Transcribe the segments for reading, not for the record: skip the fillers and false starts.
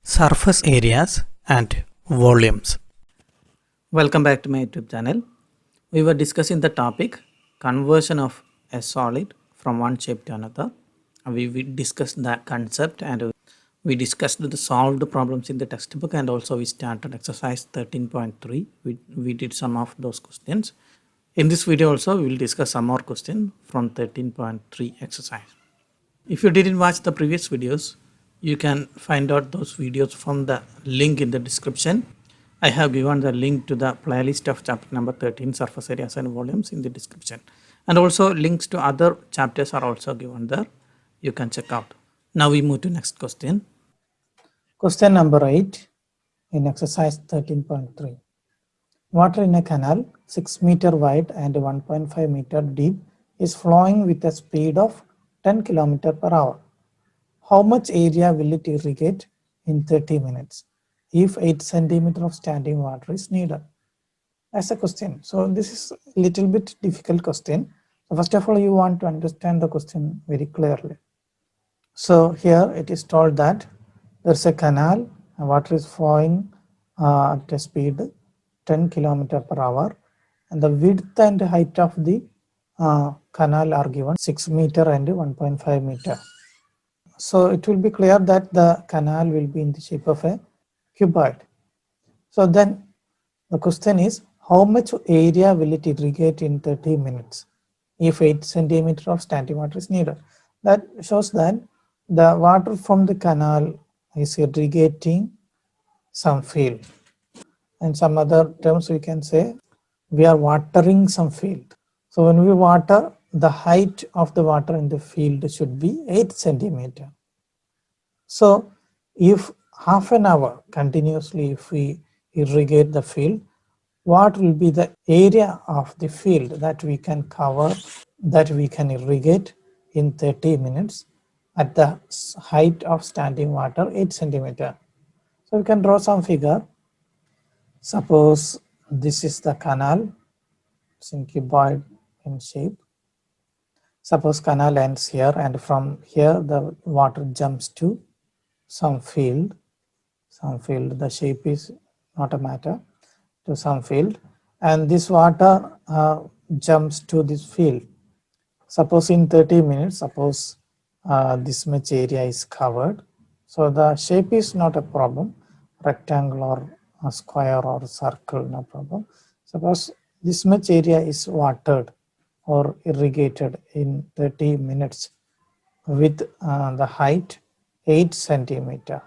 surface areas and volumes. Welcome back to my YouTube channel. We were discussing the topic conversion of a solid from one shape to another. We discussed that concept and we discussed the solved problems in the textbook, and also we started exercise 13.3. We did some of those questions. In this video also we will discuss some more questions from 13.3 exercise. If you didn't watch the previous videos, you can find out those videos from the link in the description. I have given the link to the playlist of chapter number 13, surface areas and volumes, in the description. And also links to other chapters are also given there. You can check out. Now we move to next question. Question number 8 in exercise 13.3. Water in a canal 6 meter wide and 1.5 meter deep is flowing with a speed of 10 km per hour. How much area will it irrigate in 30 minutes if 8 centimeter of standing water is needed? As a question. So this is a little bit difficult question. So first of all, you want to understand the question very clearly. So here it is told that there's a canal and water is flowing at a speed 10 km per hour, and the width and height of the canal are given 6 meter and 1.5 meter. So it will be clear that the canal will be in the shape of a cuboid. So then the question is, how much area will it irrigate in 30 minutes if 8 centimeter of standing water is needed? That shows that the water from the canal is irrigating some field. In some other terms, we can say we are watering some field. So when we water, the height of the water in the field should be 8 centimeter. So if half an hour continuously, if we irrigate the field, what will be the area of the field that we can cover, that we can irrigate in 30 minutes at the height of standing water 8 centimeter. So we can draw some figure. Suppose this is the canal, it's in cuboid in shape. Suppose canal ends here, and from here the water jumps to some field. The shape is not a matter, to some field, and this water jumps to this field. Suppose in 30 minutes, suppose this much area is covered. So the shape is not a problem, rectangle or a square or circle, no problem. Suppose this much area is watered or irrigated in 30 minutes with the height 8 centimeter.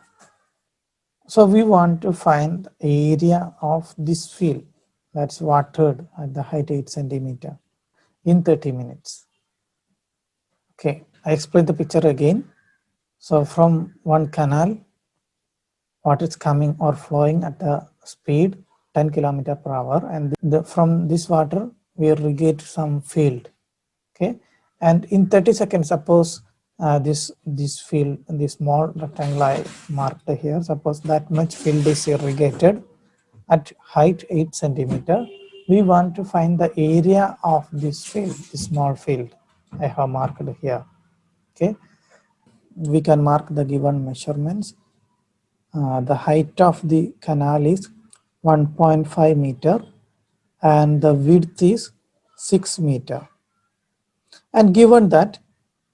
So we want to find the area of this field that's watered at the height 8 centimeter in 30 minutes. Okay, I explain the picture again. So from one canal, water is coming or flowing at the speed 10 km per hour, and from this water we irrigate some field. Okay, and in 30 seconds, suppose this field, this small rectangle I marked here, suppose that much field is irrigated at height 8 centimeter. We want to find the area of this field, this small field I have marked here. Okay, we can mark the given measurements. The height of the canal is 1.5 meter and the width is 6 meter. And given that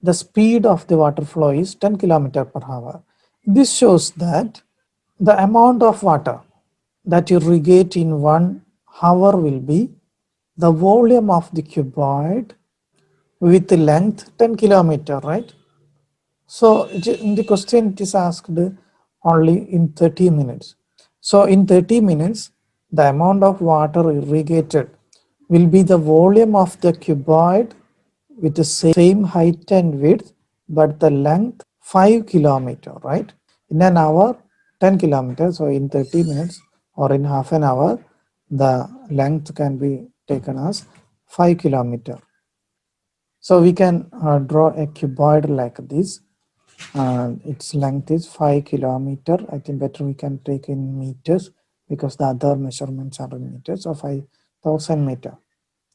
the speed of the water flow is 10 km per hour, this shows that the amount of water that you irrigate in 1 hour will be the volume of the cuboid with length 10 km, right? So in the question it is asked only in 30 minutes. So in 30 minutes, the amount of water irrigated will be the volume of the cuboid with the same height and width, but the length 5 km, right? In an hour, 10 km. So in 30 minutes or in half an hour, the length can be taken as 5 km. So we can draw a cuboid like this. Its length is 5 km. I think better we can take in meters because the other measurements are in meters. So 5,000 meter.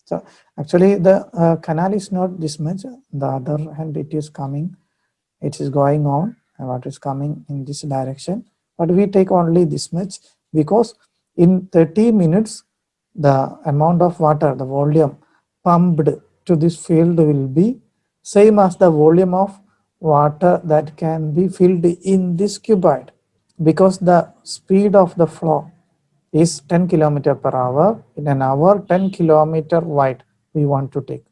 So actually the canal is not this much. The other hand, it is coming, it is going on, and what is coming in this direction. but we take only this much because in 30 minutes the amount of water, the volume pumped to this field will be same as the volume of water that can be filled in this cuboid, because the speed of the flow is 10 kilometer per hour. In an hour, 10 kilometer wide we want to take.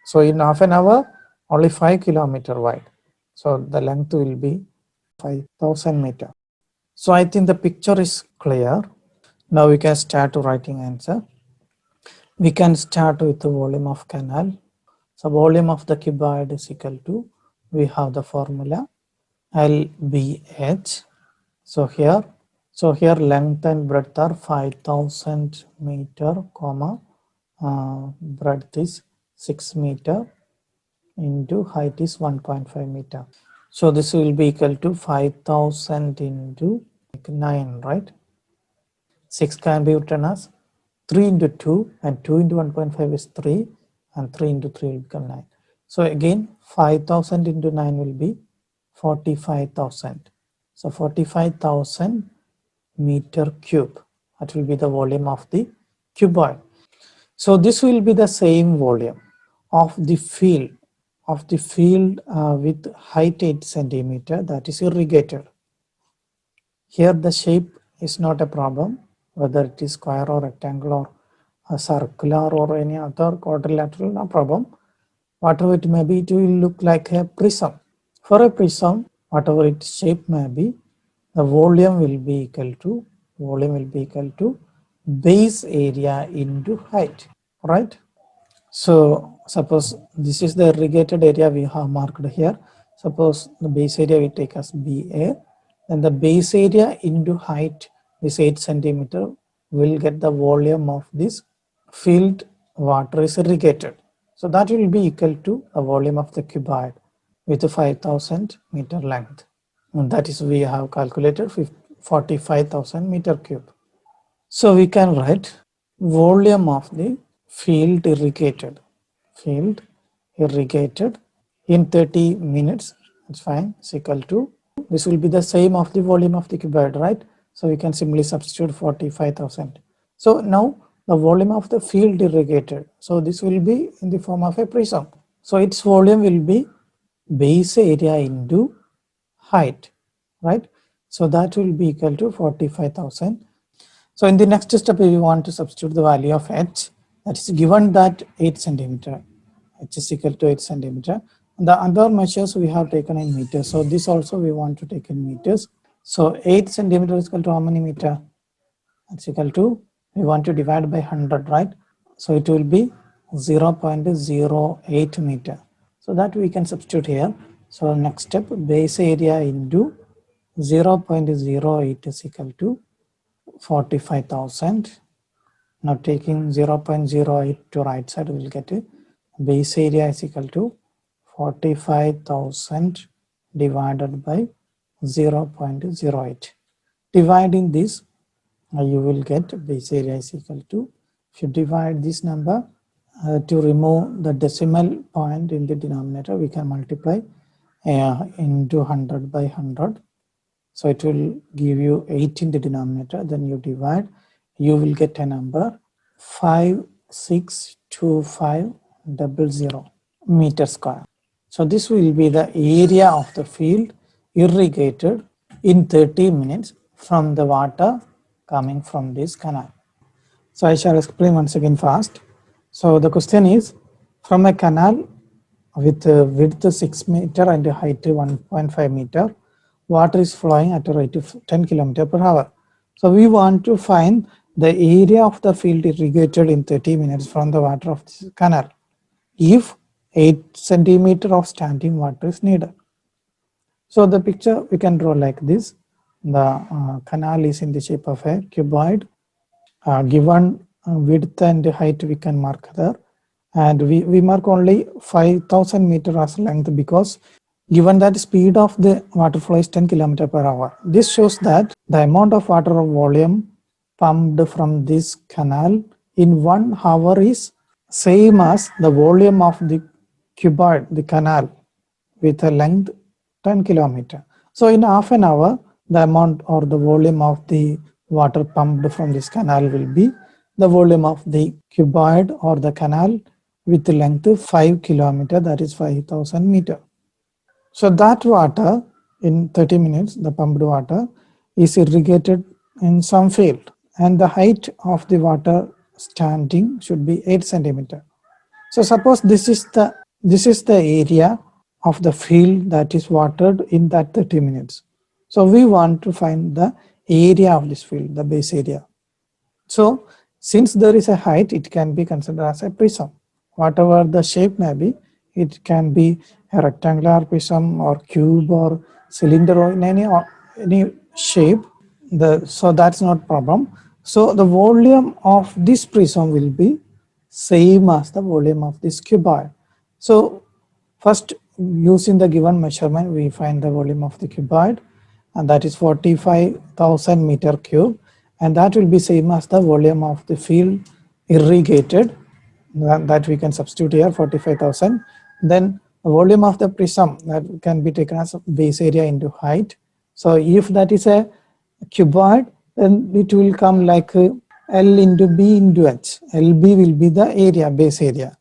So in half an hour, only 5 kilometer wide. So the length will be 5,000 meter. So I think the picture is clear. Now we can start writing answer. We can start with the volume of canal. So volume of the cuboid is equal to, we have the formula LBH. So here length and breadth are 5,000 meter, comma, breadth is 6 meter into height is 1.5 meter. So this will be equal to 5,000 into 9, right? 6 can be written as 3 into 2, and 2 into 1.5 is 3, and 3 into 3 will become 9. So again 5,000 into 9 will be 45,000. So 45,000 meter cube. That will be the volume of the cuboid. So this will be the same volume of the field with height 8 centimeter, that is irrigated. Here the shape is not a problem, whether it is square or rectangle or a circular or any other quadrilateral, no problem. Whatever it may be, it will look like a prism. For a prism, whatever its shape may be, the volume will be equal to base area into height, right? So suppose this is the irrigated area we have marked here. Suppose the base area we take as BA, then the base area into height, this 8 centimeter, will get the volume of this field water is irrigated. So that will be equal to the volume of the cuboid with a 5,000 meter length. And that is, we have calculated 45,000 meter cube. So we can write volume of the field irrigated in 30 minutes, it's fine, is equal to, this will be the same of the volume of the cuboid, right? So we can simply substitute 45,000. So now the volume of the field irrigated, so this will be in the form of a prism. So its volume will be base area into height, right? So that will be equal to 45,000. So in the next step, we want to substitute the value of h, that is given that 8 centimeter, h is equal to 8 centimeter. The other measures we have taken in meters. So this also we want to take in meters. So 8 centimeter is equal to how many meter? It's equal to, we want to divide by 100, right? So it will be 0.08 meter. So that we can substitute here. So next step, base area into 0.08 is equal to 45,000. Now taking 0.08 to right side, we will get a base area is equal to 45,000 divided by 0.08. Dividing this, you will get base area is equal to, if you divide this number, to remove the decimal point in the denominator, we can multiply into 100 by 100. So it will give you 8 in the denominator, then you divide, you will get a number 562500 meter square. So this will be the area of the field irrigated in 30 minutes from the water coming from this canal. So I shall explain once again fast. So the question is, from a canal with width 6 meter and height 1.5 meter, water is flowing at a rate of 10 km per hour. So we want to find the area of the field irrigated in 30 minutes from the water of this canal, if 8 centimeter of standing water is needed. So the picture we can draw like this. The canal is in the shape of a cuboid. Given width and height we can mark there, and we mark only 5,000 meter as length, because given that speed of the water flow is 10 km per hour. This shows that the amount of water volume pumped from this canal in 1 hour is same as the volume of the cuboid, the canal, with a length 10 km. So in half an hour, the amount or the volume of the water pumped from this canal will be the volume of the cuboid or the canal with length 5 kilometer, that is 5,000 meter. So that water in 30 minutes, the pumped water is irrigated in some field, and the height of the water standing should be 8 centimeter. So suppose this is the area of the field that is watered in that 30 minutes. So we want to find the area of this field, the base area. So since there is a height, it can be considered as a prism. Whatever the shape may be, it can be a rectangular prism or cube or cylinder or in any shape. So that's not problem. So the volume of this prism will be same as the volume of this cuboid. So first, using the given measurement, we find the volume of the cuboid, and that is 45,000 meter cube, and that will be same as the volume of the field irrigated, that we can substitute here 45,000. Then the volume of the prism, that can be taken as base area into height. So if that is a cuboid, then it will come like L into B into H. LB will be the area, base area.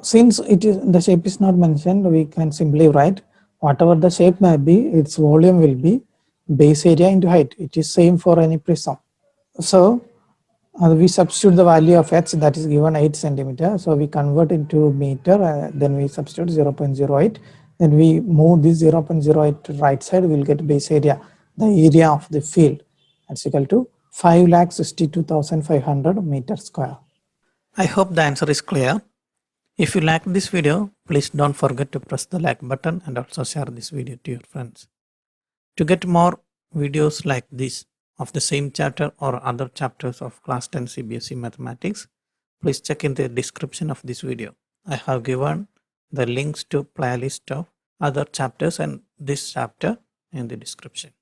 Since the shape is not mentioned, we can simply write whatever the shape may be, its volume will be base area into height. It is same for any prism. So we substitute the value of h, that is given 8 centimeter. So we convert into meter, then we substitute 0.08. Then we move this 0.08 to right side, we will get base area, the area of the field. That's equal to 5,62,500 meters square. I hope the answer is clear. If you like this video, please don't forget to press the like button and also share this video to your friends. To get more videos like this of the same chapter or other chapters of class 10 CBSE mathematics, please check in the description of this video. I have given the links to playlist of other chapters and this chapter in the description.